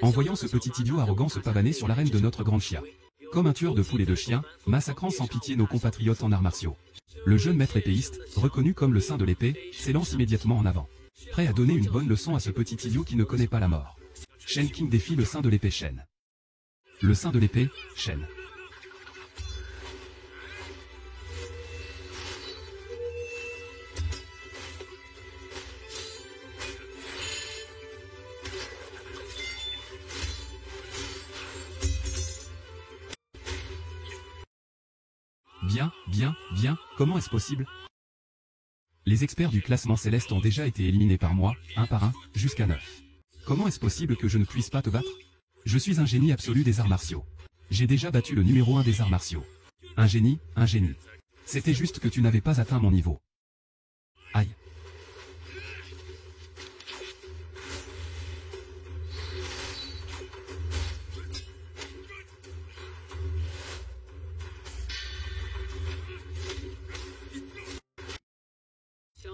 En voyant ce petit idiot arrogant se pavaner sur l'arène de notre grande chia. Comme un tueur de poules et de chiens, massacrant sans pitié nos compatriotes en arts martiaux. Le jeune maître épéiste, reconnu comme le saint de l'épée, s'élance immédiatement en avant. Prêt à donner une bonne leçon à ce petit idiot qui ne connaît pas la mort. Shen King défie le saint de l'épée Shen. Le saint de l'épée, Shen. Bien, comment est-ce possible? Les experts du classement céleste ont déjà été éliminés par moi, un par un, jusqu'à 9. Comment est-ce possible que je ne puisse pas te battre? Je suis un génie absolu des arts martiaux. J'ai déjà battu le numéro 1 des arts martiaux. Un génie. C'était juste que tu n'avais pas atteint mon niveau. Aïe.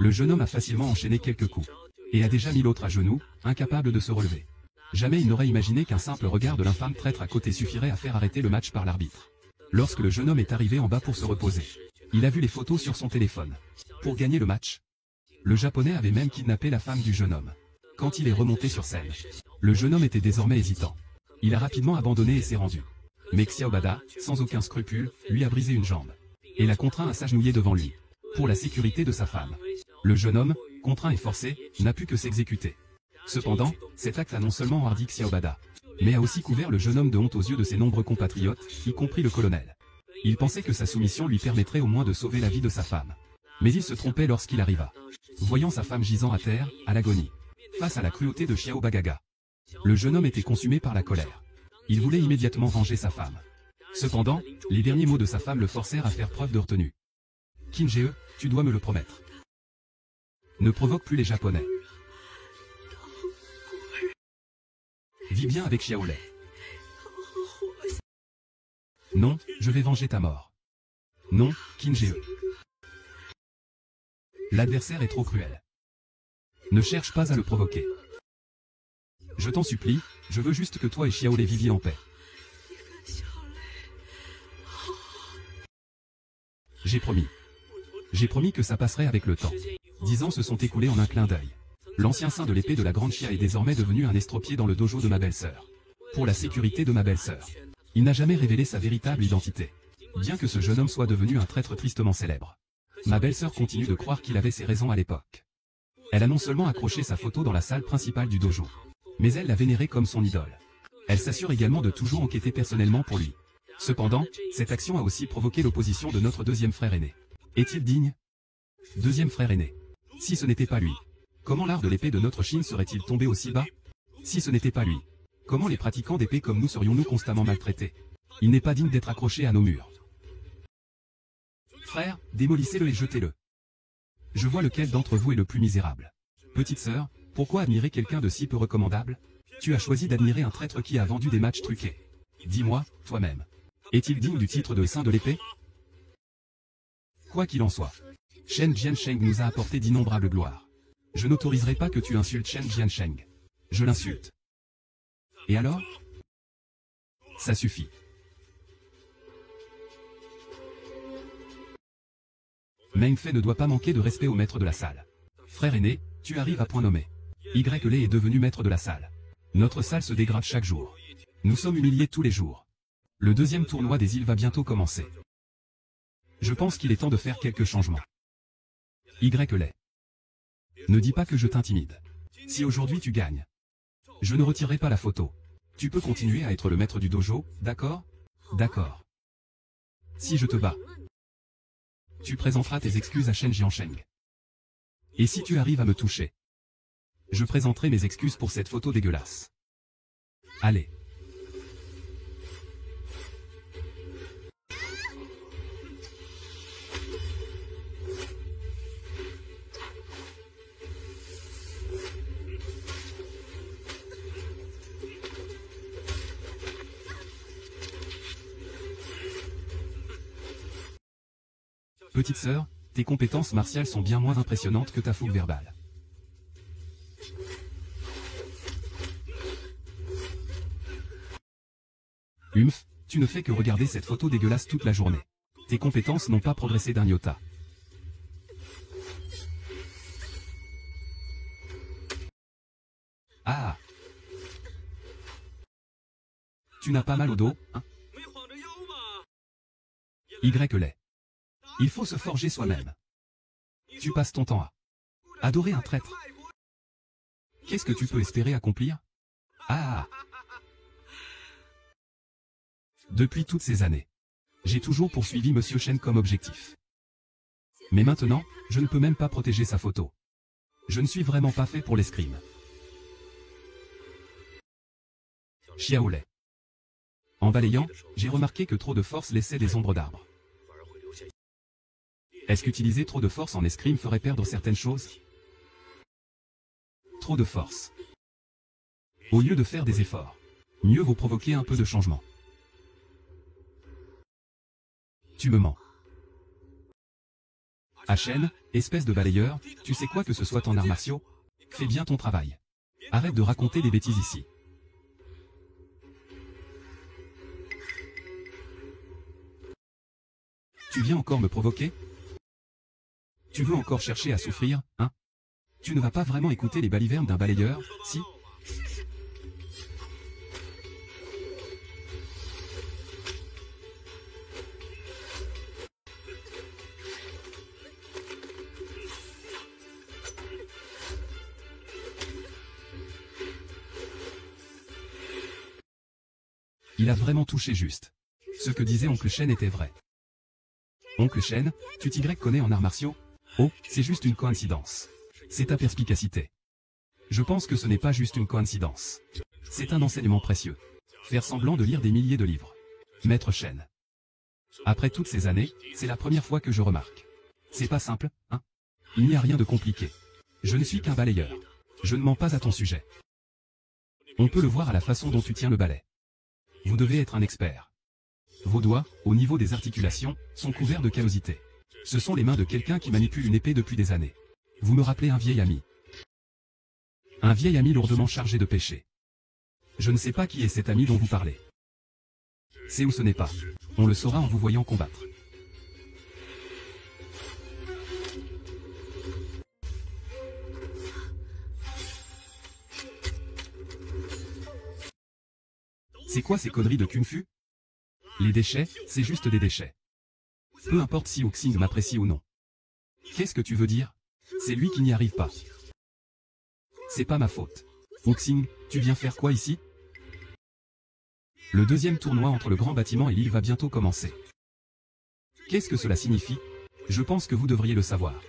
Le jeune homme a facilement enchaîné quelques coups. Et a déjà mis l'autre à genoux, incapable de se relever. Jamais il n'aurait imaginé qu'un simple regard de l'infâme traître à côté suffirait à faire arrêter le match par l'arbitre. Lorsque le jeune homme est arrivé en bas pour se reposer, il a vu les photos sur son téléphone. Pour gagner le match, le japonais avait même kidnappé la femme du jeune homme. Quand il est remonté sur scène, le jeune homme était désormais hésitant. Il a rapidement abandonné et s'est rendu. Mais Xiaobada, sans aucun scrupule, lui a brisé une jambe. Et l'a contraint à s'agenouiller devant lui. Pour la sécurité de sa femme. Le jeune homme, contraint et forcé, n'a pu que s'exécuter. Cependant, cet acte a non seulement hardi Xiaobada, mais a aussi couvert le jeune homme de honte aux yeux de ses nombreux compatriotes, y compris le colonel. Il pensait que sa soumission lui permettrait au moins de sauver la vie de sa femme. Mais il se trompait lorsqu'il arriva. Voyant sa femme gisant à terre, à l'agonie, face à la cruauté de Xiaobagaga, le jeune homme était consumé par la colère. Il voulait immédiatement venger sa femme. Cependant, les derniers mots de sa femme le forcèrent à faire preuve de retenue. Qin Jie, tu dois me le promettre. Ne provoque plus les Japonais. Vis bien avec Xiaolei. Non, je vais venger ta mort. Non, Qin Jie. L'adversaire est trop cruel. Ne cherche pas à le provoquer. Je t'en supplie, je veux juste que toi et Xiaolei viviez en paix. J'ai promis. J'ai promis que ça passerait avec le temps. 10 ans se sont écoulés en un clin d'œil. L'ancien saint de l'épée de la grande chia est désormais devenu un estropié dans le dojo de ma belle-sœur. Pour la sécurité de ma belle-sœur. Il n'a jamais révélé sa véritable identité. Bien que ce jeune homme soit devenu un traître tristement célèbre. Ma belle-sœur continue de croire qu'il avait ses raisons à l'époque. Elle a non seulement accroché sa photo dans la salle principale du dojo, mais elle l'a vénéré comme son idole. Elle s'assure également de toujours enquêter personnellement pour lui. Cependant, cette action a aussi provoqué l'opposition de notre deuxième frère aîné. Est-il digne? Deuxième frère aîné. Si ce n'était pas lui, comment l'art de l'épée de notre Chine serait-il tombé aussi bas? Si ce n'était pas lui, comment les pratiquants d'épée comme nous serions-nous constamment maltraités? Il n'est pas digne d'être accroché à nos murs. Frère, démolissez-le et jetez-le. Je vois lequel d'entre vous est le plus misérable. Petite sœur, pourquoi admirer quelqu'un de si peu recommandable? Tu as choisi d'admirer un traître qui a vendu des matchs truqués. Dis-moi, toi-même. Est-il digne du titre de saint de l'épée? Quoi qu'il en soit, Shen Jiansheng nous a apporté d'innombrables gloires. Je n'autoriserai pas que tu insultes Shen Jiansheng. Je l'insulte. Et alors? Ça suffit. Meng Fei ne doit pas manquer de respect au maître de la salle. Frère aîné, tu arrives à point nommé. Y-Lei est devenu maître de la salle. Notre salle se dégrade chaque jour. Nous sommes humiliés tous les jours. Le deuxième tournoi des îles va bientôt commencer. Je pense qu'il est temps de faire quelques changements. Y-Lei. Ne dis pas que je t'intimide. Si aujourd'hui tu gagnes, je ne retirerai pas la photo. Tu peux continuer à être le maître du dojo, d'accord? D'accord. Si je te bats, tu présenteras tes excuses à Shen Jiansheng. Et si tu arrives à me toucher, je présenterai mes excuses pour cette photo dégueulasse. Allez. Petite sœur, tes compétences martiales sont bien moins impressionnantes que ta fougue verbale. Humph, tu ne fais que regarder cette photo dégueulasse toute la journée. Tes compétences n'ont pas progressé d'un iota. Ah! Tu n'as pas mal au dos, hein? Y l'est. Il faut se forger soi-même. Tu passes ton temps à adorer un traître. Qu'est-ce que tu peux espérer accomplir? Ah! Depuis toutes ces années, j'ai toujours poursuivi Monsieur Chen comme objectif. Mais maintenant, je ne peux même pas protéger sa photo. Je ne suis vraiment pas fait pour l'escrime. Xiaolei. En balayant, j'ai remarqué que trop de force laissait des ombres d'arbres. Est-ce qu'utiliser trop de force en escrime ferait perdre certaines choses? Trop de force. Au lieu de faire des efforts, mieux vaut provoquer un peu de changement. Tu me mens. Ah Chen, espèce de balayeur, tu sais quoi que ce soit en arts martiaux? Fais bien ton travail. Arrête de raconter des bêtises ici. Tu viens encore me provoquer? Tu veux encore chercher à souffrir, hein? Tu ne vas pas vraiment écouter les balivernes d'un balayeur, si? Il a vraiment touché juste. Ce que disait Oncle Chen était vrai. Oncle Chen, tu t'y connais en arts martiaux? Oh, c'est juste une coïncidence. C'est ta perspicacité. Je pense que ce n'est pas juste une coïncidence. C'est un enseignement précieux. Faire semblant de lire des milliers de livres. Maître Chen. Après toutes ces années, c'est la première fois que je remarque. C'est pas simple, hein? Il n'y a rien de compliqué. Je ne suis qu'un balayeur. Je ne mens pas à ton sujet. On peut le voir à la façon dont tu tiens le balai. Vous devez être un expert. Vos doigts, au niveau des articulations, sont couverts de callosité. Ce sont les mains de quelqu'un qui manipule une épée depuis des années. Vous me rappelez un vieil ami. Un vieil ami lourdement chargé de péché. Je ne sais pas qui est cet ami dont vous parlez. C'est ou ce n'est pas. On le saura en vous voyant combattre. C'est quoi ces conneries de Kung Fu? Les déchets, c'est juste des déchets. Peu importe si Wuxing m'apprécie ou non. Qu'est-ce que tu veux dire? C'est lui qui n'y arrive pas. C'est pas ma faute. Wuxing, tu viens faire quoi ici? Le deuxième tournoi entre le grand bâtiment et l'île va bientôt commencer. Qu'est-ce que cela signifie? Je pense que vous devriez le savoir.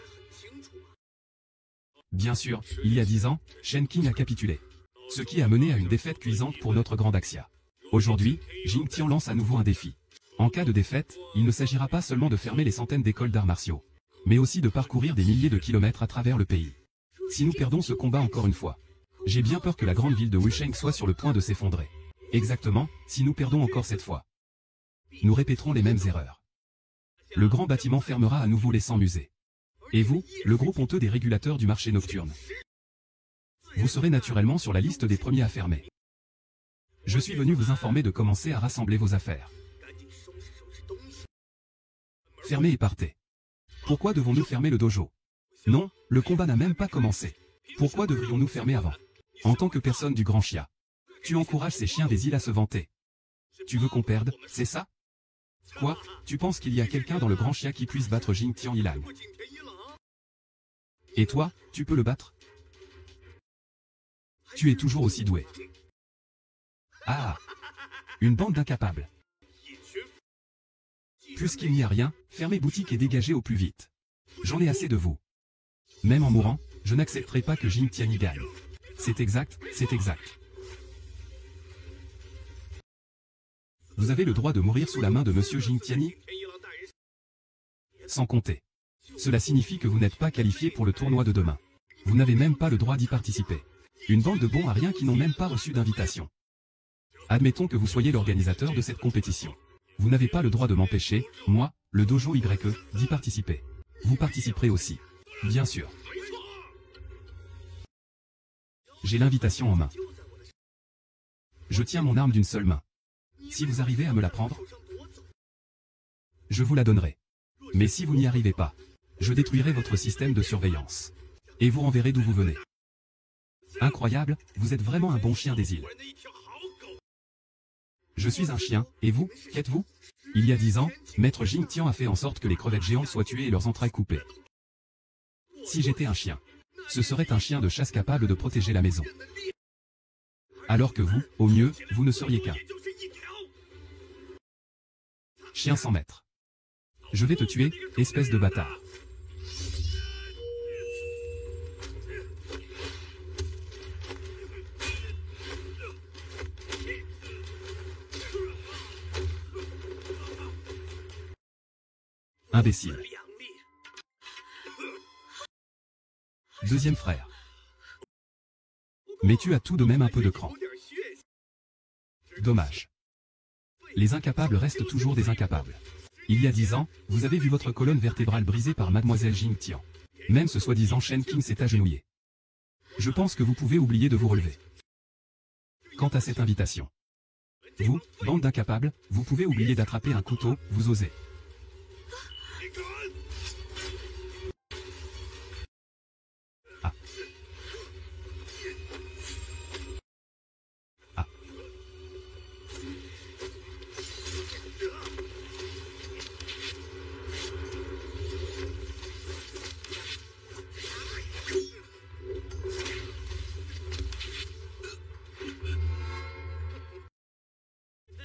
Bien sûr, il y a 10 ans, Shen Qing a capitulé. Ce qui a mené à une défaite cuisante pour notre grand Daxia. Aujourd'hui, Jing Tian lance à nouveau un défi. En cas de défaite, il ne s'agira pas seulement de fermer les centaines d'écoles d'arts martiaux, mais aussi de parcourir des milliers de kilomètres à travers le pays. Si nous perdons ce combat encore une fois, j'ai bien peur que la grande ville de Wusheng soit sur le point de s'effondrer. Exactement, si nous perdons encore cette fois, nous répéterons les mêmes erreurs. Le grand bâtiment fermera à nouveau les 100 musées. Et vous, le groupe honteux des régulateurs du marché nocturne, vous serez naturellement sur la liste des premiers à fermer. Je suis venu vous informer de commencer à rassembler vos affaires. Fermez et partez. Pourquoi devons-nous fermer le dojo? Non, le combat n'a même pas commencé. Pourquoi devrions-nous fermer avant? En tant que personne du Grand Chia, tu encourages ces chiens des îles à se vanter. Tu veux qu'on perde, c'est ça? Quoi? Tu penses qu'il y a quelqu'un dans le Grand Chia qui puisse battre Jing Tian Yilang? Et toi, tu peux le battre? Tu es toujours aussi doué. Ah! Une bande d'incapables. Puisqu'il n'y a rien, fermez boutique et dégagez au plus vite. J'en ai assez de vous. Même en mourant, je n'accepterai pas que Jing Tian y gagne. C'est exact, c'est exact. Vous avez le droit de mourir sous la main de Monsieur Jing Tiani? Sans compter. Cela signifie que vous n'êtes pas qualifié pour le tournoi de demain. Vous n'avez même pas le droit d'y participer. Une bande de bons à rien qui n'ont même pas reçu d'invitation. Admettons que vous soyez l'organisateur de cette compétition. Vous n'avez pas le droit de m'empêcher, moi, le dojo YE, d'y participer. Vous participerez aussi. Bien sûr. J'ai l'invitation en main. Je tiens mon arme d'une seule main. Si vous arrivez à me la prendre, je vous la donnerai. Mais si vous n'y arrivez pas, je détruirai votre système de surveillance. Et vous renverrai d'où vous venez. Incroyable, vous êtes vraiment un bon chien des îles. Je suis un chien, et vous, qu'êtes-vous? Il y a 10 ans, Maître Jing Tian a fait en sorte que les crevettes géantes soient tuées et leurs entrailles coupées. Si j'étais un chien, ce serait un chien de chasse capable de protéger la maison. Alors que vous, au mieux, vous ne seriez qu'un chien sans maître. Je vais te tuer, espèce de bâtard. Imbécile. Deuxième frère. Mais tu as tout de même un peu de cran. Dommage. Les incapables restent toujours des incapables. Il y a 10 ans, vous avez vu votre colonne vertébrale brisée par Mademoiselle Jing Tian. Même ce soi-disant Shen King s'est agenouillé. Je pense que vous pouvez oublier de vous relever. Quant à cette invitation. Vous, bande d'incapables, vous pouvez oublier d'attraper un couteau, vous osez. Ah. Ah.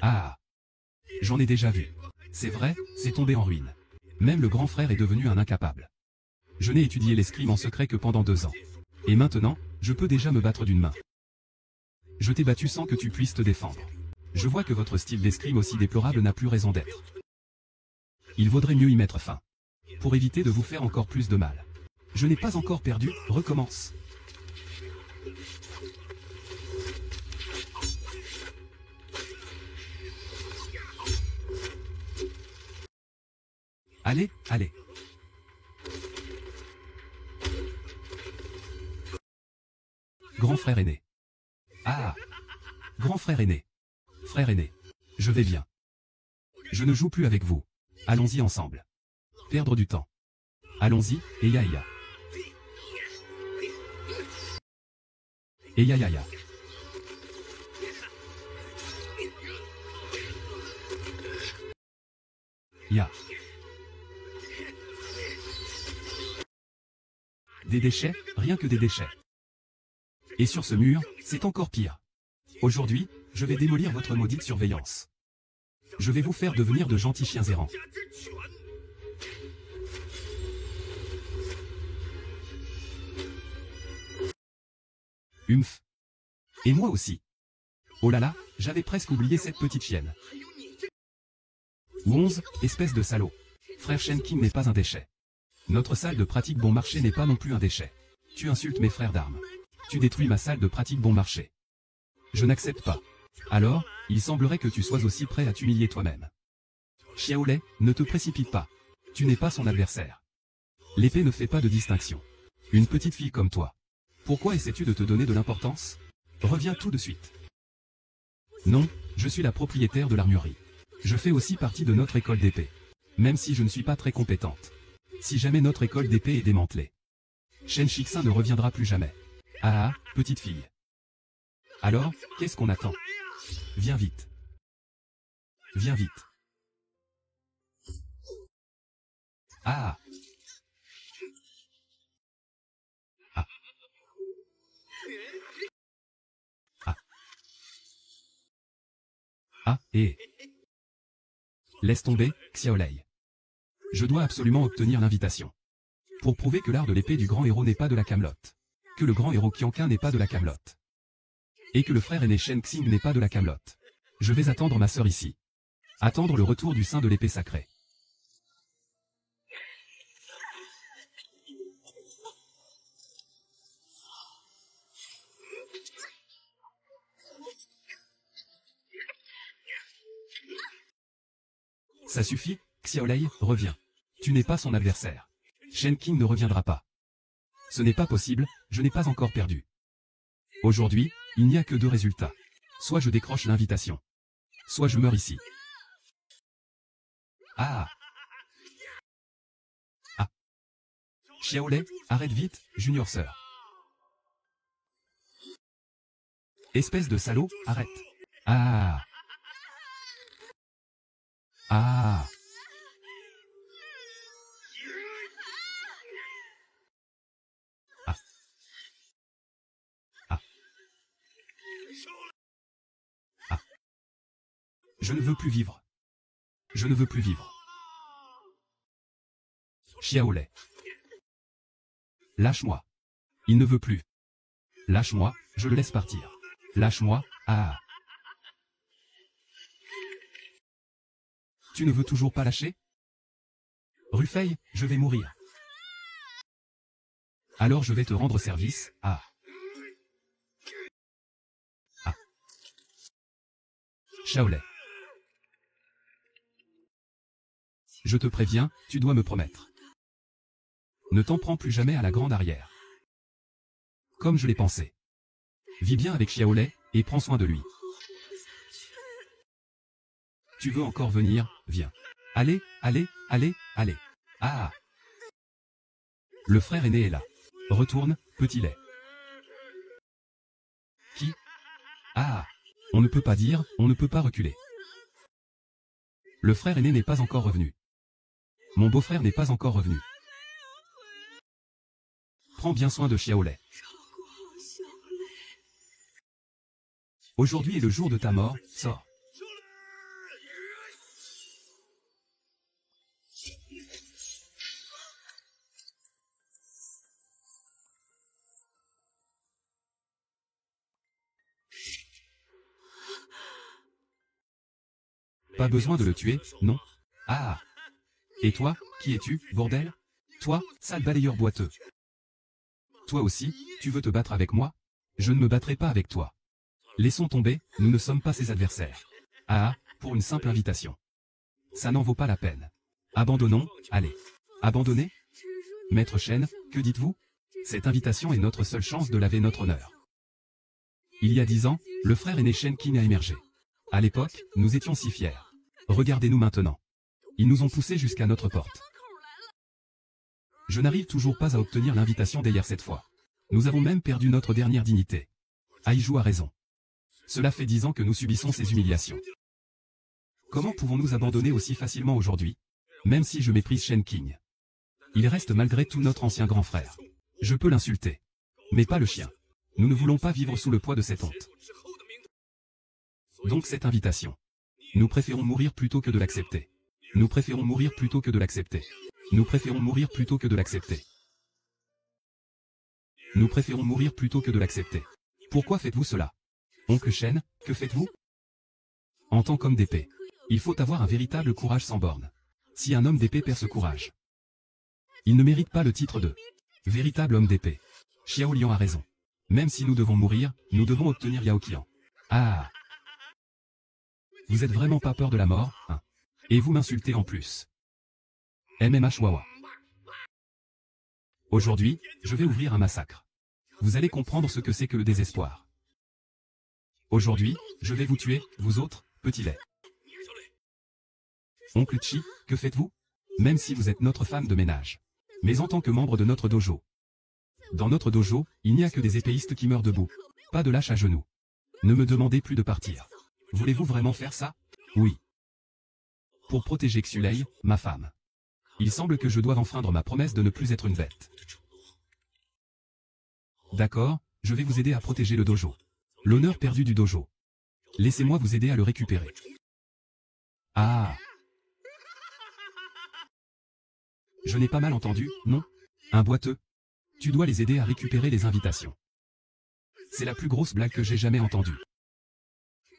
Ah. J'en ai déjà vu. C'est vrai, c'est tombé en ruine. Même le grand frère est devenu un incapable. Je n'ai étudié l'escrime en secret que pendant 2 ans. Et maintenant, je peux déjà me battre d'une main. Je t'ai battu sans que tu puisses te défendre. Je vois que votre style d'escrime aussi déplorable n'a plus raison d'être. Il vaudrait mieux y mettre fin. Pour éviter de vous faire encore plus de mal. Je n'ai pas encore perdu, recommence. Allez, allez. Grand frère aîné. Ah. Grand frère aîné. Frère aîné. Je vais bien. Je ne joue plus avec vous. Allons-y ensemble. Perdre du temps. Allons-y, et ya ya. Et ya ya ya. Ya. Des déchets, rien que des déchets. Et sur ce mur, c'est encore pire. Aujourd'hui, je vais démolir votre maudite surveillance. Je vais vous faire devenir de gentils chiens errants. Humph. Et moi aussi. Oh là là, j'avais presque oublié cette petite chienne. Ou 11, espèce de salaud. Frère Shen King n'est pas un déchet. Notre salle de pratique bon marché n'est pas non plus un déchet. Tu insultes mes frères d'armes. Tu détruis ma salle de pratique bon marché. Je n'accepte pas. Alors, il semblerait que tu sois aussi prêt à t'humilier toi-même. Xiaolei, ne te précipite pas. Tu n'es pas son adversaire. L'épée ne fait pas de distinction. Une petite fille comme toi. Pourquoi essaies-tu de te donner de l'importance? Reviens tout de suite. Non, je suis la propriétaire de l'armurerie. Je fais aussi partie de notre école d'épée. Même si je ne suis pas très compétente. Si jamais notre école d'épée est démantelée, Shen Shixin ne reviendra plus jamais. Ah ah, petite fille. Alors, qu'est-ce qu'on attend? Viens vite. Viens vite. Ah. Ah. Ah. Ah, et... Laisse tomber, Xiaolei. Je dois absolument obtenir l'invitation. Pour prouver que l'art de l'épée du grand héros n'est pas de la Camelote. Que le grand héros Qianqun n'est pas de la Camelote. Et que le frère aîné Shen Xing n'est pas de la Camelote. Je vais attendre ma sœur ici. Attendre le retour du sein de l'épée sacrée. Ça suffit, Xiaolei, reviens. Tu n'es pas son adversaire. Shen King ne reviendra pas. Ce n'est pas possible, je n'ai pas encore perdu. Aujourd'hui, il n'y a que 2 résultats. Soit je décroche l'invitation. soit je meurs ici. Ah. Ah. Xiaolei, arrête vite, Junior Sœur. Espèce de salaud, arrête. Ah. Ah. Ah. Ah. Ah. Je ne veux plus vivre. Je ne veux plus vivre. Xiaolei. Lâche-moi. Il ne veut plus. Lâche-moi, je le laisse partir. Lâche-moi, ah. Tu ne veux toujours pas lâcher? Rufei, je vais mourir. Alors je vais te rendre service, ah. Ah. Xiaolei. Je te préviens, tu dois me promettre. Ne t'en prends plus jamais à la grande arrière. Comme je l'ai pensé. Vis bien avec Xiaolei, et prends soin de lui. Tu veux encore venir, viens. Allez, allez, allez, allez. Ah. Le frère aîné est là. Retourne, petit lait. Qui? Ah. On ne peut pas dire, on ne peut pas reculer. Le frère aîné n'est pas encore revenu. Mon beau-frère n'est pas encore revenu. Prends bien soin de Xiaolei. Aujourd'hui est le jour de ta mort, sors. Pas besoin de le tuer, non? Ah. Et toi, qui es-tu, bordel? Toi, sale balayeur boiteux. Toi aussi, tu veux te battre avec moi? Je ne me battrai pas avec toi. Laissons tomber, nous ne sommes pas ses adversaires. Ah, pour une simple invitation. Ça n'en vaut pas la peine. Abandonnons, allez. Abandonner? Maître Shen, que dites-vous? Cette invitation est notre seule chance de laver notre honneur. Il y a 10 ans, le frère aîné Shen Qing a émergé. À l'époque, nous étions si fiers. Regardez-nous maintenant. Ils nous ont poussés jusqu'à notre porte. Je n'arrive toujours pas à obtenir l'invitation d'hier cette fois. Nous avons même perdu notre dernière dignité. Aiju a raison. Cela fait 10 ans que nous subissons ces humiliations. Comment pouvons-nous abandonner aussi facilement aujourd'hui? Même si je méprise Shen Qing. Il reste malgré tout notre ancien grand frère. Je peux l'insulter. Mais pas le chien. Nous ne voulons pas vivre sous le poids de cette honte. Donc cette invitation. Nous préférons mourir plutôt que de l'accepter. Nous préférons mourir plutôt que de l'accepter. Nous préférons mourir plutôt que de l'accepter. Nous préférons mourir plutôt que de l'accepter. Pourquoi faites-vous cela? Oncle Shen, que faites-vous? En tant qu'homme d'épée, il faut avoir un véritable courage sans borne. Si un homme d'épée perd ce courage, il ne mérite pas le titre de véritable homme d'épée. Xiao Liang a raison. Même si nous devons mourir, nous devons obtenir Yao Qian. Ah. Vous êtes vraiment pas peur de la mort, hein? Et vous m'insultez en plus. MMH Wawa. Aujourd'hui, je vais ouvrir un massacre. Vous allez comprendre ce que c'est que le désespoir. Aujourd'hui, je vais vous tuer, vous autres, petits laits. Oncle Chi, que faites-vous? Même si vous êtes notre femme de ménage. Mais en tant que membre de notre dojo. Dans notre dojo, il n'y a que des épéistes qui meurent debout. Pas de lâches à genoux. Ne me demandez plus de partir. Voulez-vous vraiment faire ça? Oui. Pour protéger Xulei, ma femme. Il semble que je doive enfreindre ma promesse de ne plus être une bête. D'accord, je vais vous aider à protéger le dojo. L'honneur perdu du dojo. Laissez-moi vous aider à le récupérer. Ah. Je n'ai pas mal entendu, non? Un boiteux. Tu dois les aider à récupérer les invitations. C'est la plus grosse blague que j'ai jamais entendue.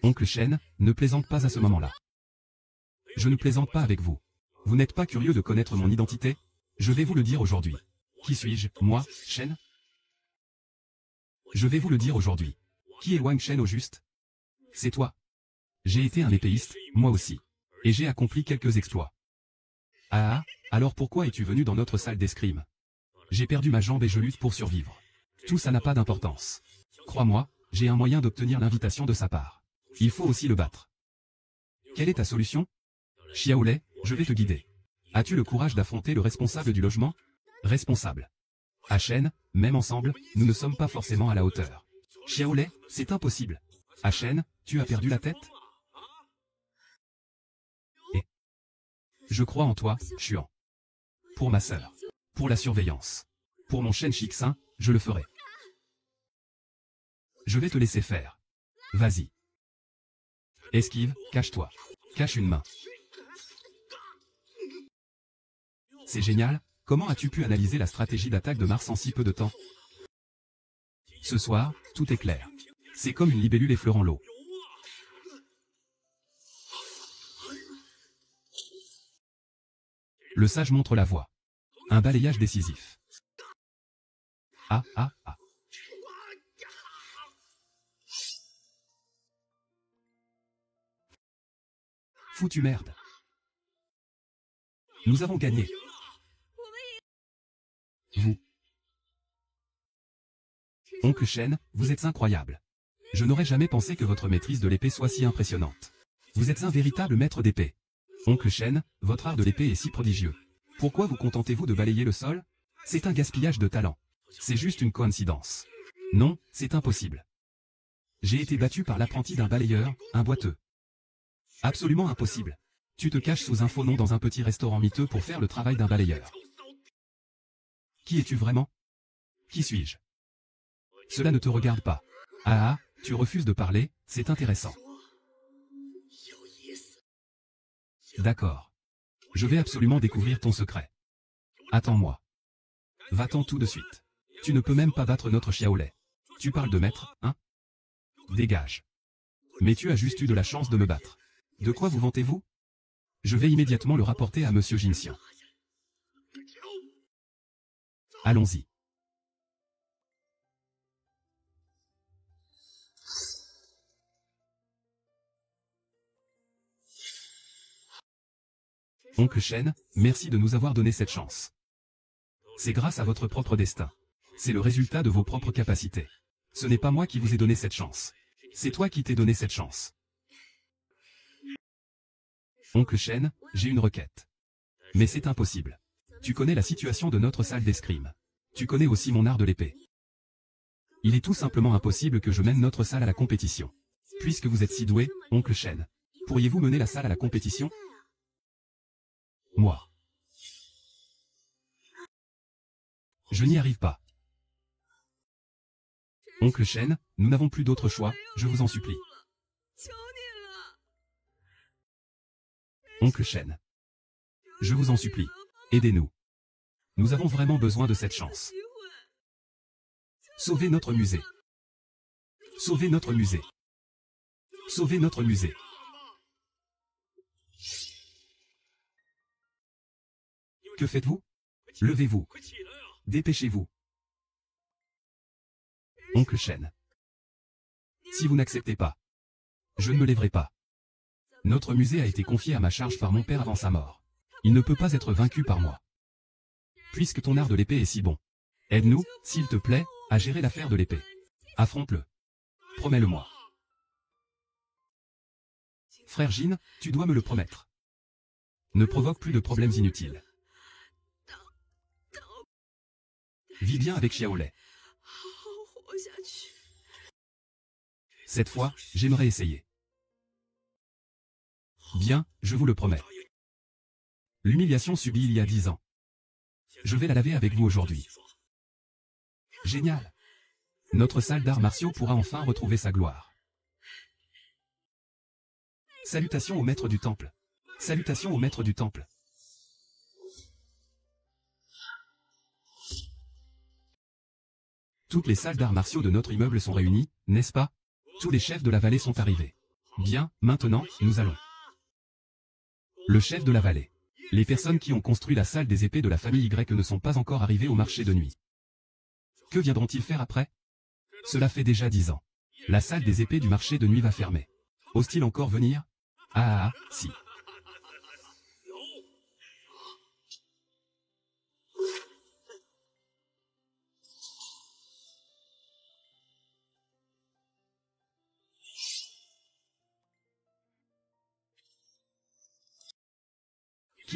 Oncle Shen, ne plaisante pas à ce moment-là. Je ne plaisante pas avec vous. Vous n'êtes pas curieux de connaître mon identité? Je vais vous le dire aujourd'hui. Qui suis-je, moi, Shen? Je vais vous le dire aujourd'hui. Qui est Wang Shen au juste? C'est toi. J'ai été un épéiste, moi aussi. Et j'ai accompli quelques exploits. Ah, alors pourquoi es-tu venu dans notre salle d'escrime? J'ai perdu ma jambe et je lutte pour survivre. Tout ça n'a pas d'importance. Crois-moi, j'ai un moyen d'obtenir l'invitation de sa part. Il faut aussi le battre. Quelle est ta solution? Xiaolei, je vais te guider. As-tu le courage d'affronter le responsable du logement? Responsable. À Shen, même ensemble, nous ne sommes pas forcément à la hauteur. Xiaolei, c'est impossible. À Shen, tu as perdu la tête? Et je crois en toi, Xuan. Pour ma sœur. Pour la surveillance. Pour mon Shen Shixin, je le ferai. Je vais te laisser faire. Vas-y. Esquive, cache-toi. Cache une main. C'est génial, comment as-tu pu analyser la stratégie d'attaque de Mars en si peu de temps? Ce soir, tout est clair. C'est comme une libellule effleurant l'eau. Le sage montre la voie. Un balayage décisif. Ah, ah, ah. Foutu merde. Nous avons gagné. Vous. Oncle Shen, vous êtes incroyable. Je n'aurais jamais pensé que votre maîtrise de l'épée soit si impressionnante. Vous êtes un véritable maître d'épée. Oncle Shen, votre art de l'épée est si prodigieux. Pourquoi vous contentez-vous de balayer le sol? C'est un gaspillage de talent. C'est juste une coïncidence. Non, c'est impossible. J'ai été battu par l'apprenti d'un balayeur, un boiteux. Absolument impossible. Tu te caches sous un faux nom dans un petit restaurant miteux pour faire le travail d'un balayeur. Qui es-tu vraiment? Qui suis-je? Cela ne te regarde pas. Ah ah, tu refuses de parler, c'est intéressant. D'accord. Je vais absolument découvrir ton secret. Attends-moi. Va-t'en tout de suite. Tu ne peux même pas battre notre Xiaolei. Tu parles de maître, hein? Dégage. Mais tu as juste eu de la chance de me battre. De quoi vous vantez-vous? Je vais immédiatement le rapporter à Monsieur Jinxian. Allons-y. Oncle Shen, merci de nous avoir donné cette chance. C'est grâce à votre propre destin. C'est le résultat de vos propres capacités. Ce n'est pas moi qui vous ai donné cette chance. C'est toi qui t'es donné cette chance. Oncle Shen, j'ai une requête. Mais c'est impossible. Tu connais la situation de notre salle d'escrime. Tu connais aussi mon art de l'épée. Il est tout simplement impossible que je mène notre salle à la compétition. Puisque vous êtes si doué, Oncle Shen, pourriez-vous mener la salle à la compétition? Moi. Je n'y arrive pas. Oncle Shen, nous n'avons plus d'autre choix, je vous en supplie. Oncle Shen. Je vous en supplie. Aidez-nous. Nous avons vraiment besoin de cette chance. Sauvez notre musée. Sauvez notre musée. Sauvez notre musée. Que faites-vous? Levez-vous. Dépêchez-vous. Oncle Shen. Si vous n'acceptez pas, je ne me lèverai pas. Notre musée a été confié à ma charge par mon père avant sa mort. Il ne peut pas être vaincu par moi. Puisque ton art de l'épée est si bon, aide-nous, s'il te plaît, à gérer l'affaire de l'épée. Affronte-le. Promets-le-moi. Frère Jin, tu dois me le promettre. Ne provoque plus de problèmes inutiles. Vis bien avec Xiaolei. Cette fois, j'aimerais essayer. Bien, je vous le promets. L'humiliation subie il y a 10 ans. Je vais la laver avec vous aujourd'hui. Génial. Notre salle d'arts martiaux pourra enfin retrouver sa gloire. Salutations au maître du temple. Salutations au maître du temple. Toutes les salles d'arts martiaux de notre immeuble sont réunies, n'est-ce pas? Tous les chefs de la vallée sont arrivés. Bien, maintenant, nous allons. Le chef de la vallée. Les personnes qui ont construit la salle des épées de la famille Y ne sont pas encore arrivées au marché de nuit. Que viendront-ils faire après? Cela fait déjà 10 ans. La salle des épées du marché de nuit va fermer. Osent-ils encore venir? Ah, si.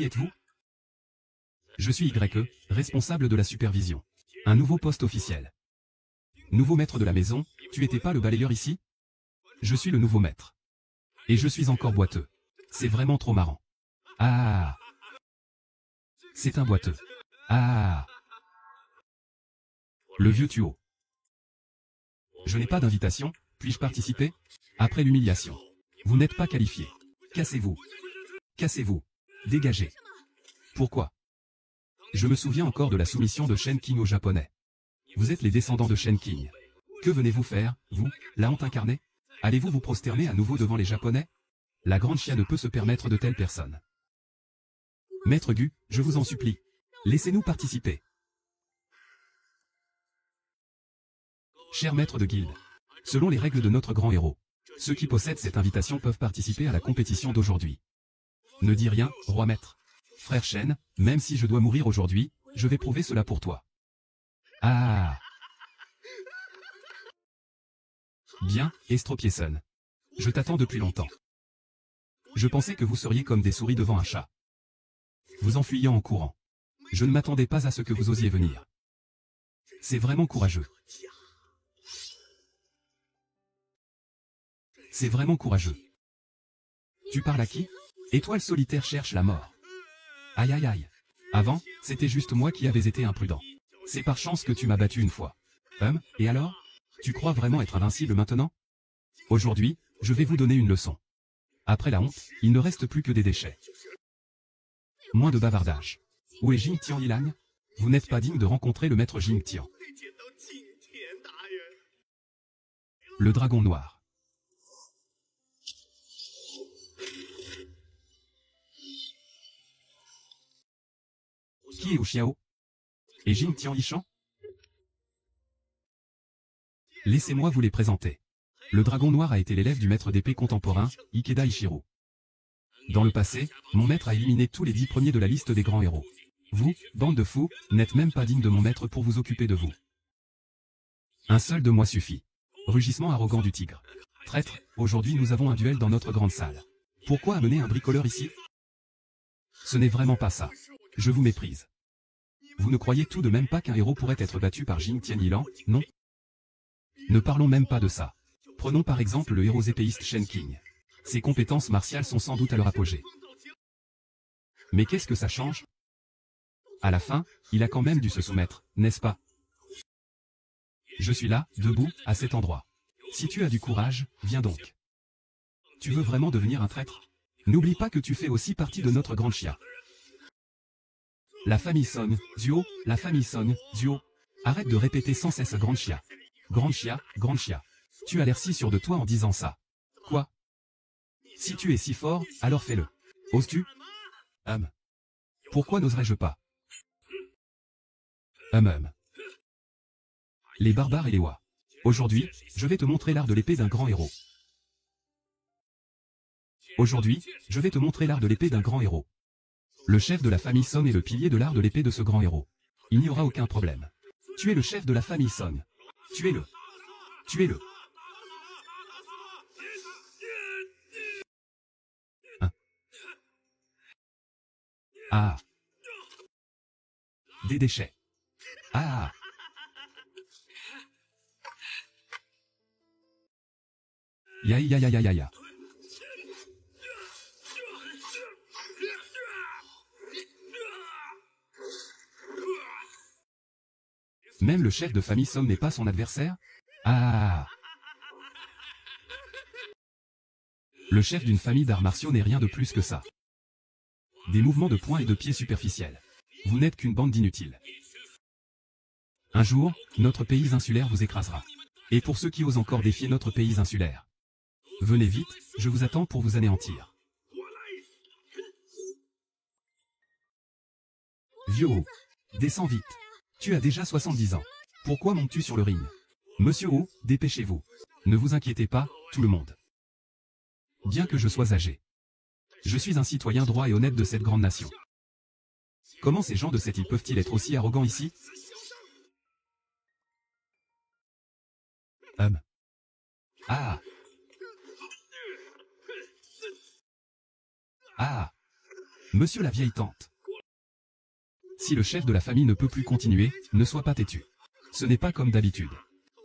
Qui êtes-vous? Je suis YE, responsable de la supervision. Un nouveau poste officiel. Nouveau maître de la maison, tu étais pas le balayeur ici? Je suis le nouveau maître. Et je suis encore boiteux. C'est vraiment trop marrant. Ah. C'est un boiteux. Ah. Le vieux tuo. Je n'ai pas d'invitation, puis-je participer? Après l'humiliation. Vous n'êtes pas qualifié. Cassez-vous. Cassez-vous. Dégagez. Pourquoi? Je me souviens encore de la soumission de Shen King aux Japonais. Vous êtes les descendants de Shen King. Que venez-vous faire, vous, la honte incarnée? Allez-vous vous prosterner à nouveau devant les Japonais? La grande chia ne peut se permettre de telles personnes. Maître Gu, je vous en supplie. Laissez-nous participer. Cher maître de guilde. Selon les règles de notre grand héros, ceux qui possèdent cette invitation peuvent participer à la compétition d'aujourd'hui. Ne dis rien, roi maître. Frère Shen, même si je dois mourir aujourd'hui, je vais prouver cela pour toi. Ah. Bien, Estropiéson. Je t'attends depuis longtemps. Je pensais que vous seriez comme des souris devant un chat. Vous enfuyant en courant. Je ne m'attendais pas à ce que vous osiez venir. C'est vraiment courageux. C'est vraiment courageux. Tu parles à qui? Étoile solitaire cherche la mort. Aïe aïe aïe. Avant, c'était juste moi qui avais été imprudent. C'est par chance que tu m'as battu une fois. Et alors? Tu crois vraiment être invincible maintenant? Aujourd'hui, je vais vous donner une leçon. Après la honte, il ne reste plus que des déchets. Moins de bavardage. Où est Jing Tian Yilang? Vous n'êtes pas digne de rencontrer le maître Jing Tian. Le dragon noir. Qui est Wu Xiao? Et Jing Tian Yishan? Laissez-moi vous les présenter. Le dragon noir a été l'élève du maître d'épée contemporain, Ikeda Ichiro. Dans le passé, mon maître a éliminé tous les 10 premiers de la liste des grands héros. Vous, bande de fous, n'êtes même pas digne de mon maître pour vous occuper de vous. Un seul de moi suffit. Rugissement arrogant du tigre. Traître, aujourd'hui nous avons un duel dans notre grande salle. Pourquoi amener un bricoleur ici? Ce n'est vraiment pas ça. Je vous méprise. Vous ne croyez tout de même pas qu'un héros pourrait être battu par Jing Tian Yilang, non? Ne parlons même pas de ça. Prenons par exemple le héros épéiste Shen King. Ses compétences martiales sont sans doute à leur apogée. Mais qu'est-ce que ça change? À la fin, il a quand même dû se soumettre, n'est-ce pas? Je suis là, debout, à cet endroit. Si tu as du courage, viens donc. Tu veux vraiment devenir un traître? N'oublie pas que tu fais aussi partie de notre grande chia. La famille Song, Zuo, la famille Song, Zuo. Arrête de répéter sans cesse grande chia. Grande chia, grande chia. Tu as l'air si sûr de toi en disant ça. Quoi? Si tu es si fort, alors fais-le. Oses-tu? Pourquoi n'oserais-je pas? Les barbares et les oies. Aujourd'hui, je vais te montrer l'art de l'épée d'un grand héros. Aujourd'hui, je vais te montrer l'art de l'épée d'un grand héros. Le chef de la famille Song est le pilier de l'art de l'épée de ce grand héros. Il n'y aura aucun problème. Tu es le chef de la famille Song. Tuez-le. Tuez-le. Ah. Des déchets. Ah. Ya ya ya ya ya ya. Même le chef de famille Song n'est pas son adversaire? Ah. Le chef d'une famille d'arts martiaux n'est rien de plus que ça. Des mouvements de poings et de pieds superficiels. Vous n'êtes qu'une bande d'inutiles. Un jour, notre pays insulaire vous écrasera. Et pour ceux qui osent encore défier notre pays insulaire, venez vite, je vous attends pour vous anéantir. Vieux Ho, descends vite. Tu as déjà 70 ans. Pourquoi montes-tu sur le ring? Monsieur Ho, dépêchez-vous. Ne vous inquiétez pas, tout le monde. Bien que je sois âgé, je suis un citoyen droit et honnête de cette grande nation. Comment ces gens de cette île peuvent-ils être aussi arrogants ici? Ah. Ah. Monsieur la vieille tante. Si le chef de la famille ne peut plus continuer, ne sois pas têtu. Ce n'est pas comme d'habitude.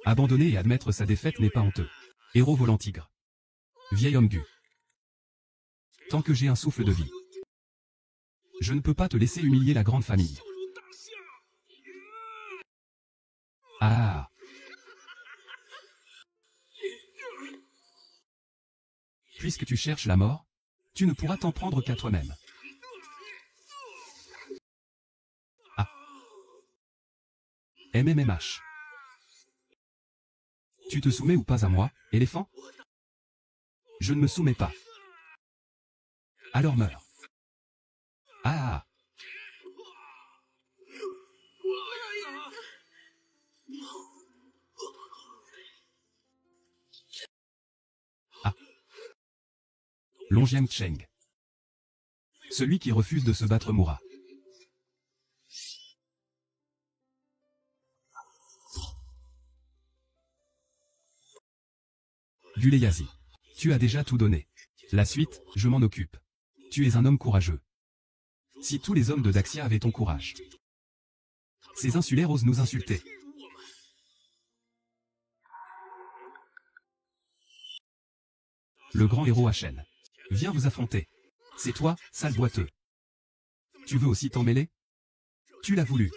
Abandonner et admettre sa défaite n'est pas honteux. Héros volant tigre. Vieil homme gu. Tant que j'ai un souffle de vie, je ne peux pas te laisser humilier la grande famille. Ah. Puisque tu cherches la mort, tu ne pourras t'en prendre qu'à toi-même. Ah. MMMH. Tu te soumets ou pas à moi, éléphant? Je ne me soumets pas. Alors meurs. Ah. Ah. Longjiang Cheng. Celui qui refuse de se battre mourra. Guleyazi. Tu as déjà tout donné. La suite, je m'en occupe. Tu es un homme courageux. Si tous les hommes de Daxia avaient ton courage. Ces insulaires osent nous insulter. Le grand héros Achen. Viens vous affronter. C'est toi, sale boiteux. Tu veux aussi t'en mêler? Tu l'as voulu.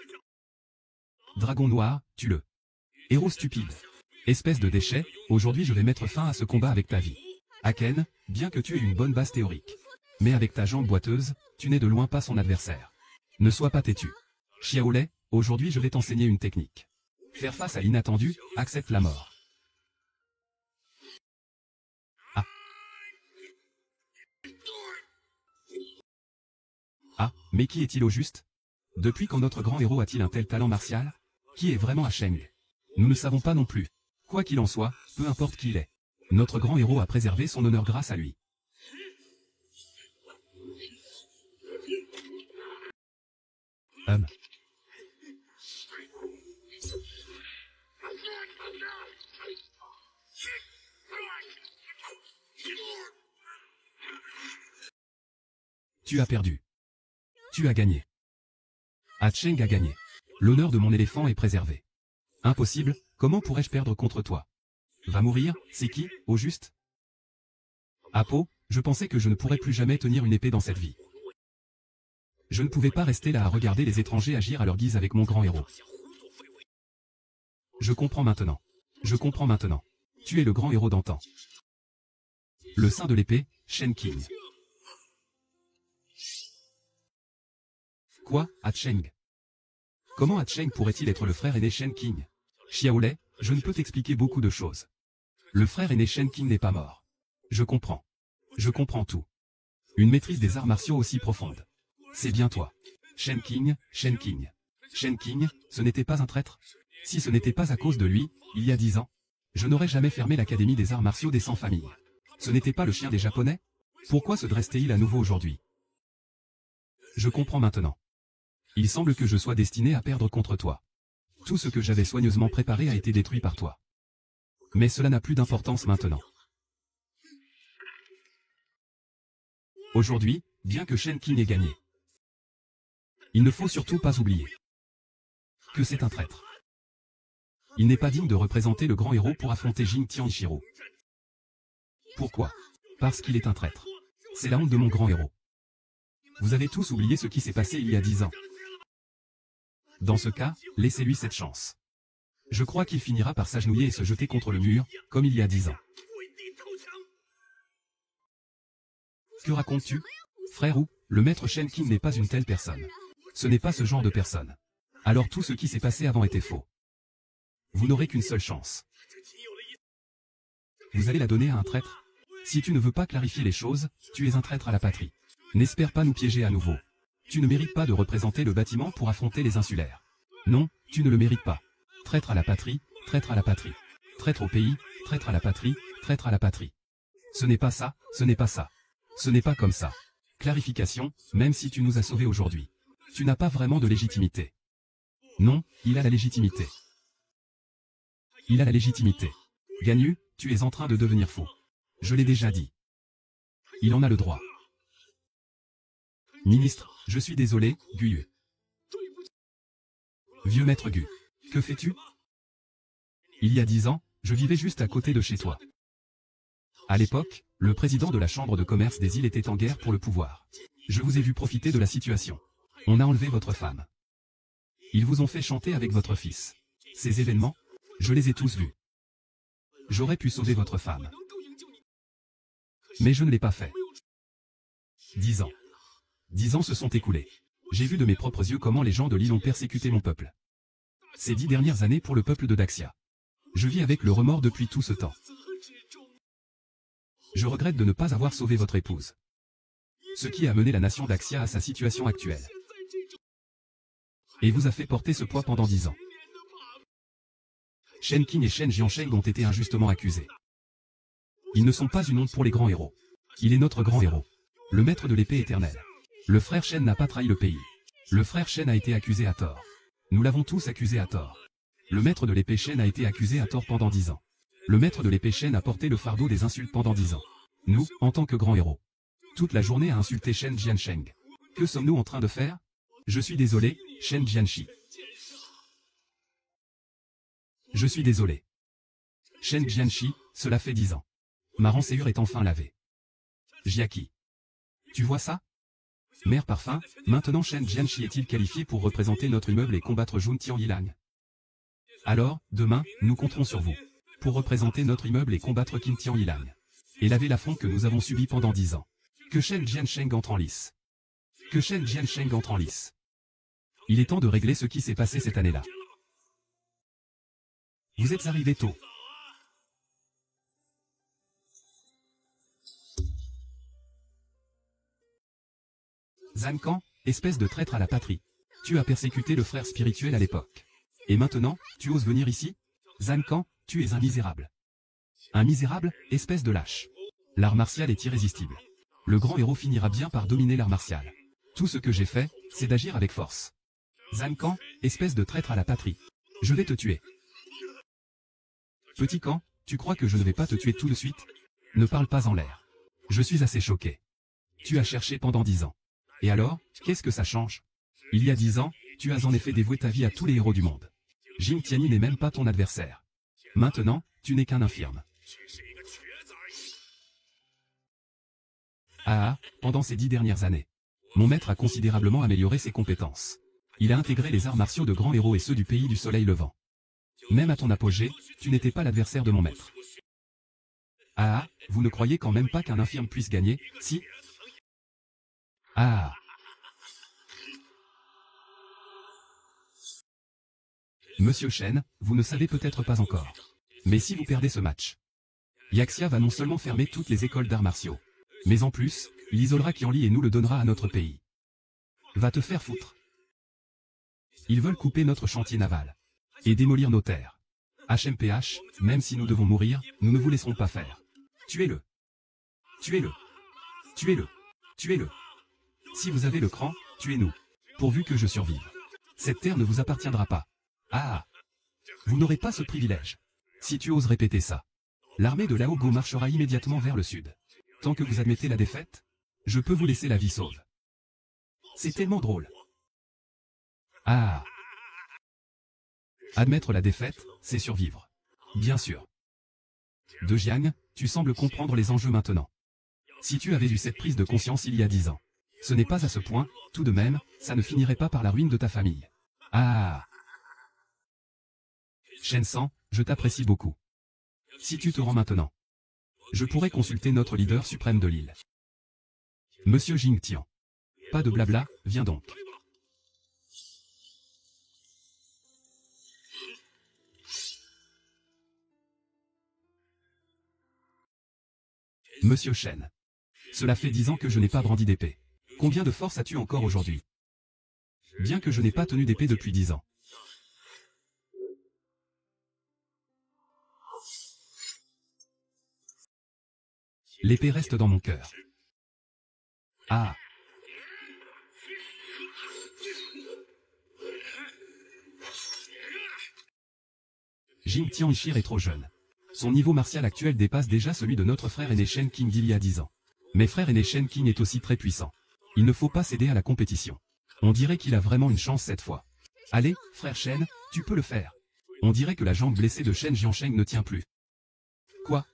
Dragon noir, tue-le. Héros stupide. Espèce de déchet, aujourd'hui je vais mettre fin à ce combat avec ta vie. Aken, bien que tu aies une bonne base théorique. Mais avec ta jambe boiteuse, tu n'es de loin pas son adversaire. Ne sois pas têtu. Xiaolei, aujourd'hui je vais t'enseigner une technique. Faire face à l'inattendu, accepte la mort. Ah. Ah, mais qui est-il au juste? Depuis quand notre grand héros a-t-il un tel talent martial? Qui est vraiment Asheng? Nous ne savons pas non plus. Quoi qu'il en soit, peu importe qui il est. Notre grand héros a préservé son honneur grâce à lui. Tu as perdu. Tu as gagné. Acheng a gagné. L'honneur de mon éléphant est préservé. Impossible, comment pourrais-je perdre contre toi? Va mourir, c'est qui, au juste? Apo, je pensais que je ne pourrais plus jamais tenir une épée dans cette vie. Je ne pouvais pas rester là à regarder les étrangers agir à leur guise avec mon grand héros. Je comprends maintenant. Je comprends maintenant. Tu es le grand héros d'antan. Le saint de l'épée, Shen King. Quoi, Acheng? Comment Acheng pourrait-il être le frère aîné Shen King? Xiaolei, je ne peux t'expliquer beaucoup de choses. Le frère aîné Shen King n'est pas mort. Je comprends. Je comprends tout. Une maîtrise des arts martiaux aussi profonde. C'est bien toi. Shen King, Shen King. Shen King, ce n'était pas un traître? Si ce n'était pas à cause de lui, il y a 10 ans, je n'aurais jamais fermé l'académie des arts martiaux des 100 familles. Ce n'était pas le chien des Japonais? Pourquoi se dresse-t-il à nouveau aujourd'hui? Je comprends maintenant. Il semble que je sois destiné à perdre contre toi. Tout ce que j'avais soigneusement préparé a été détruit par toi. Mais cela n'a plus d'importance maintenant. Aujourd'hui, bien que Shen King ait gagné, il ne faut surtout pas oublier que c'est un traître. Il n'est pas digne de représenter le grand héros pour affronter Jing Tianshiro. Pourquoi? Parce qu'il est un traître. C'est la honte de mon grand héros. Vous avez tous oublié ce qui s'est passé il y a 10 ans. Dans ce cas, laissez-lui cette chance. Je crois qu'il finira par s'agenouiller et se jeter contre le mur, comme il y a 10 ans. Que racontes-tu? Frère ou, le maître Shen King n'est pas une telle personne. Ce n'est pas ce genre de personne. Alors tout ce qui s'est passé avant était faux. Vous n'aurez qu'une seule chance. Vous allez la donner à un traître? Si tu ne veux pas clarifier les choses, tu es un traître à la patrie. N'espère pas nous piéger à nouveau. Tu ne mérites pas de représenter le bâtiment pour affronter les insulaires. Non, tu ne le mérites pas. Traître à la patrie, traître à la patrie. Traître au pays, traître à la patrie, traître à la patrie. Ce n'est pas ça, ce n'est pas ça. Ce n'est pas comme ça. Clarification, même si tu nous as sauvés aujourd'hui. Tu n'as pas vraiment de légitimité. Non, il a la légitimité. Il a la légitimité. Ganyu, tu es en train de devenir fou. Je l'ai déjà dit. Il en a le droit. Ministre, je suis désolé, Gu. Vieux maître Gu. Que fais-tu? Il y a 10 ans, je vivais juste à côté de chez toi. À l'époque, le président de la Chambre de commerce des îles était en guerre pour le pouvoir. Je vous ai vu profiter de la situation. On a enlevé votre femme. Ils vous ont fait chanter avec votre fils. Ces événements, je les ai tous vus. J'aurais pu sauver votre femme. Mais je ne l'ai pas fait. 10 ans. 10 ans se sont écoulés. J'ai vu de mes propres yeux comment les gens de l'île ont persécuté mon peuple. Ces 10 dernières années pour le peuple de Daxia. Je vis avec le remords depuis tout ce temps. Je regrette de ne pas avoir sauvé votre épouse. Ce qui a mené la nation d'Axia à sa situation actuelle. Et vous a fait porter ce poids pendant 10 ans. Shen Qing et Shen Jiansheng ont été injustement accusés. Ils ne sont pas une honte pour les grands héros. Il est notre grand héros. Le maître de l'épée éternelle. Le frère Shen n'a pas trahi le pays. Le frère Shen a été accusé à tort. Nous l'avons tous accusé à tort. Le maître de l'épée Shen a été accusé à tort pendant 10 ans. Le maître de l'épée Shen a porté le fardeau des insultes pendant 10 ans. Nous, en tant que grands héros. Toute la journée à insulter Shen Jiansheng. Que sommes-nous en train de faire? Je suis désolé, Shen Jianshi. Je suis désolé. Shen Jianshi, cela fait 10 ans. Ma rançayure est enfin lavée. Jiaki. Tu vois ça? Mère Parfum, maintenant Shen Jianshi est-il qualifié pour représenter notre immeuble et combattre Jun Tian Yilang? Alors, demain, nous compterons sur vous. Pour représenter notre immeuble et combattre Qin Tian Yilang. Et laver l'affront que nous avons subi pendant 10 ans. Que Shen Jiansheng entre en lice. Que Shen Jiansheng entre en lice. Il est temps de régler ce qui s'est passé cette année-là. Vous êtes arrivé tôt. Zhang Kan, espèce de traître à la patrie. Tu as persécuté le frère spirituel à l'époque. Et maintenant, tu oses venir ici? Zhang Kan, tu es un misérable. Un misérable, espèce de lâche. L'art martial est irrésistible. Le grand héros finira bien par dominer l'art martial. Tout ce que j'ai fait, c'est d'agir avec force. Zhang Kan, espèce de traître à la patrie. Je vais te tuer. Petit Kan, tu crois que je ne vais pas te tuer tout de suite? Ne parle pas en l'air. Je suis assez choqué. Tu as cherché pendant 10 ans. Et alors, qu'est-ce que ça change? Il y a 10 ans, tu as en effet dévoué ta vie à tous les héros du monde. Jing Tianyi n'est même pas ton adversaire. Maintenant, tu n'es qu'un infirme. Pendant ces 10 dernières années, mon maître a considérablement amélioré ses compétences. Il a intégré les arts martiaux de grands héros et ceux du pays du soleil levant. Même à ton apogée, tu n'étais pas l'adversaire de mon maître. Vous ne croyez quand même pas qu'un infirme puisse gagner, si? Monsieur Shen, vous ne savez peut-être pas encore. Mais si vous perdez ce match, Yaxia va non seulement fermer toutes les écoles d'arts martiaux, mais en plus, il isolera Qianli et nous le donnera à notre pays. Va te faire foutre. Ils veulent couper notre chantier naval. Et démolir nos terres. HMPH, même si nous devons mourir, nous ne vous laisserons pas faire. Tuez-le. Tuez-le. Tuez-le. Tuez-le. Si vous avez le cran, tuez-nous. Pourvu que je survive. Cette terre ne vous appartiendra pas. Vous n'aurez pas ce privilège. Si tu oses répéter ça, l'armée de Lao Go marchera immédiatement vers le sud. Tant que vous admettez la défaite, je peux vous laisser la vie sauve. C'est tellement drôle. Admettre la défaite, c'est survivre. Bien sûr. De Jiang, tu sembles comprendre les enjeux maintenant. Si tu avais eu cette prise de conscience il y a 10 ans, ce n'est pas à ce point, tout de même, ça ne finirait pas par la ruine de ta famille. Shen San, je t'apprécie beaucoup. Si tu te rends maintenant, je pourrais consulter notre leader suprême de l'île. Monsieur Jing Tian. Pas de blabla, viens donc. Monsieur Shen. Cela fait 10 ans que je n'ai pas brandi d'épée. Combien de force as-tu encore aujourd'hui? Bien que je n'ai pas tenu d'épée depuis 10 ans. L'épée reste dans mon cœur. Jing Tianchir est trop jeune. Son niveau martial actuel dépasse déjà celui de notre frère aîné Shen Qing d'il y a 10 ans. Mais frère aîné Shen Qing est aussi très puissant. Il ne faut pas céder à la compétition. On dirait qu'il a vraiment une chance cette fois. Allez, frère Shen, tu peux le faire. On dirait que la jambe blessée de Shen Jiansheng ne tient plus. Quoi?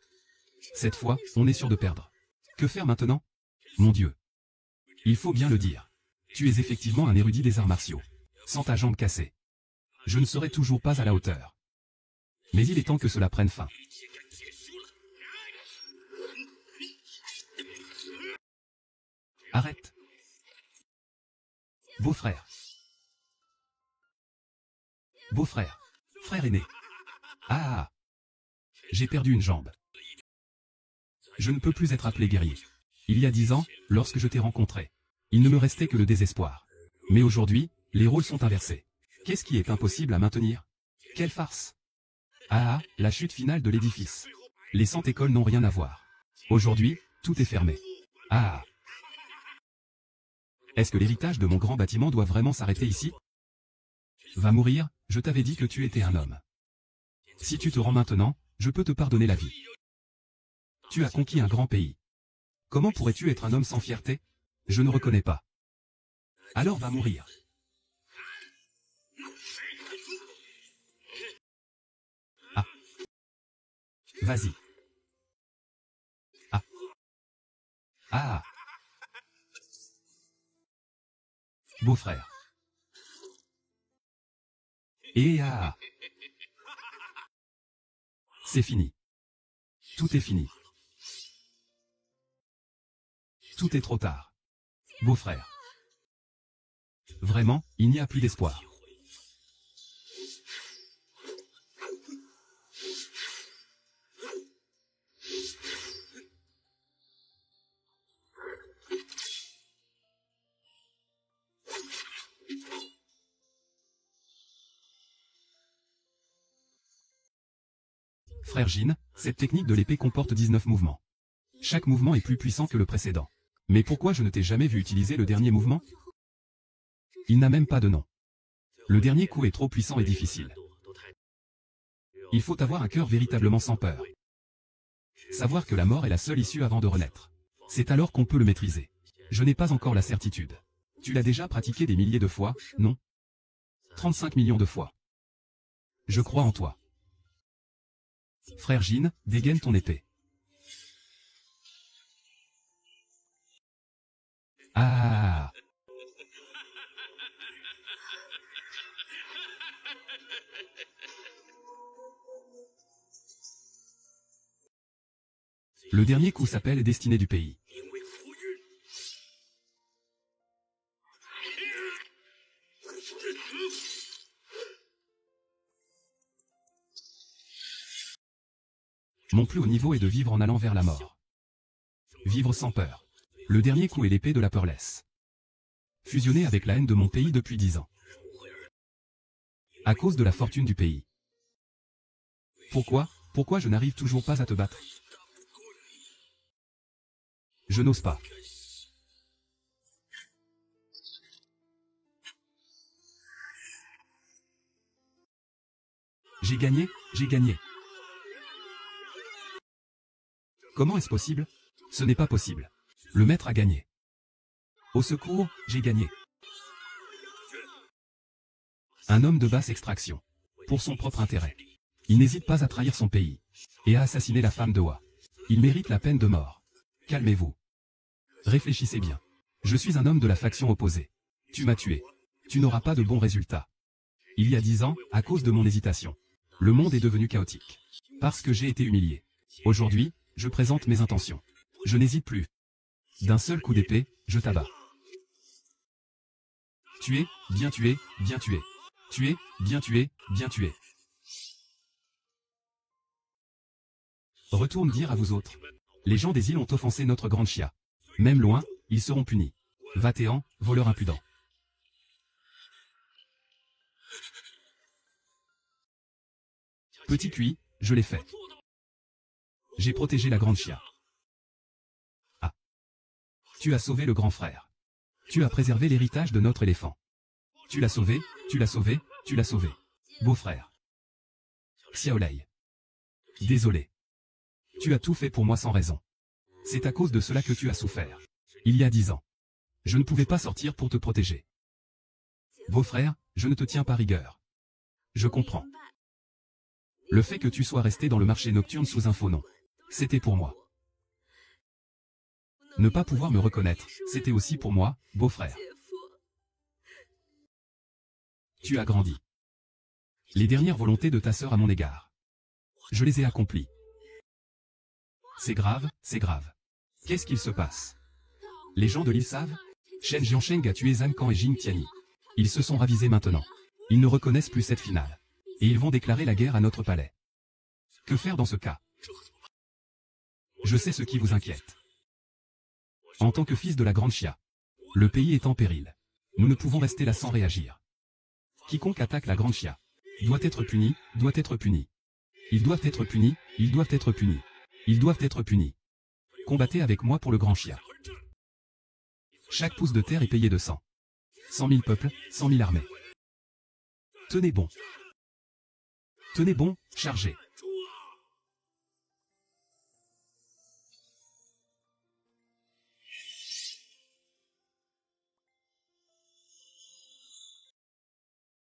Cette fois, on est sûr de perdre. Que faire maintenant? Mon Dieu. Il faut bien le dire. Tu es effectivement un érudit des arts martiaux. Sans ta jambe cassée. Je ne serai toujours pas à la hauteur. Mais il est temps que cela prenne fin. Arrête. Beau-frère. Beau-frère. Frère aîné. Ah. J'ai perdu une jambe. Je ne peux plus être appelé guerrier. Il y a 10 ans, lorsque je t'ai rencontré, il ne me restait que le désespoir. Mais aujourd'hui, les rôles sont inversés. Qu'est-ce qui est impossible à maintenir? Quelle farce! Ah, la chute finale de l'édifice. Les 100 écoles n'ont rien à voir. Aujourd'hui, tout est fermé. Ah. Est-ce que l'héritage de mon grand bâtiment doit vraiment s'arrêter ici? Va mourir, je t'avais dit que tu étais un homme. Si tu te rends maintenant, je peux te pardonner la vie. Tu as conquis un grand pays. Comment pourrais-tu être un homme sans fierté? Je ne reconnais pas. Alors va mourir. Ah. Vas-y. Ah. Ah. Beau-frère. Et ah. C'est fini. Tout est fini. Tout est trop tard. Beau-frère. Vraiment, il n'y a plus d'espoir. Frère Jin, cette technique de l'épée comporte 19 mouvements. Chaque mouvement est plus puissant que le précédent. Mais pourquoi je ne t'ai jamais vu utiliser le dernier mouvement? Il n'a même pas de nom. Le dernier coup est trop puissant et difficile. Il faut avoir un cœur véritablement sans peur. Savoir que la mort est la seule issue avant de renaître. C'est alors qu'on peut le maîtriser. Je n'ai pas encore la certitude. Tu l'as déjà pratiqué des milliers de fois, non? 35 millions de fois. Je crois en toi. Frère Jin, dégaine ton épée. Ah. Le dernier coup s'appelle Destinée du pays. Mon plus haut niveau est de vivre en allant vers la mort. Vivre sans peur. Le dernier coup est l'épée de la peurlesse. Fusionné avec la haine de mon pays depuis 10 ans. À cause de la fortune du pays. Pourquoi je n'arrive toujours pas à te battre? Je n'ose pas. J'ai gagné, j'ai gagné. Comment est-ce possible? Ce n'est pas possible. Le maître a gagné. Au secours, j'ai gagné. Un homme de basse extraction. Pour son propre intérêt. Il n'hésite pas à trahir son pays. Et à assassiner la femme de Hua. Il mérite la peine de mort. Calmez-vous. Réfléchissez bien. Je suis un homme de la faction opposée. Tu m'as tué. Tu n'auras pas de bons résultats. Il y a 10 ans, à cause de mon hésitation, le monde est devenu chaotique. Parce que j'ai été humilié. Aujourd'hui, je présente mes intentions. Je n'hésite plus. D'un seul coup d'épée, je t'abats. Tué, bien tué, bien tué. Tué, bien tué, bien tué. Retourne dire à vous autres. Les gens des îles ont offensé notre grande Chia. Même loin, ils seront punis. Va-t'en, voleur impudent. Petit cuit, je l'ai fait. J'ai protégé la grande Chia. Ah. Tu as sauvé le grand frère. Tu as préservé l'héritage de notre éléphant. Tu l'as sauvé, tu l'as sauvé, tu l'as sauvé. Beau-frère. Xiaolei. Désolé. Tu as tout fait pour moi sans raison. C'est à cause de cela que tu as souffert. Il y a 10 ans. Je ne pouvais pas sortir pour te protéger. Beau-frère, je ne te tiens pas rigueur. Je comprends. Le fait que tu sois resté dans le marché nocturne sous un faux nom, c'était pour moi. Ne pas pouvoir me reconnaître, c'était aussi pour moi, beau-frère. Tu as grandi. Les dernières volontés de ta sœur à mon égard, je les ai accomplies. C'est grave, c'est grave. Qu'est-ce qu'il se passe? Les gens de l'île savent? Shen Jiansheng a tué Zhang Kan et Jing Tianyi. Ils se sont ravisés maintenant. Ils ne reconnaissent plus cette finale. Et ils vont déclarer la guerre à notre palais. Que faire dans ce cas? Je sais ce qui vous inquiète. En tant que fils de la Grande Xia, le pays est en péril. Nous ne pouvons rester là sans réagir. Quiconque attaque la Grande Xia doit être puni, doit être puni. Ils doivent être punis, ils doivent être punis. Ils doivent être punis. Combattez avec moi pour le Grand Xia. Chaque pouce de terre est payé de sang. 100 000 peuples, 100 000 armées. Tenez bon. Tenez bon, chargez.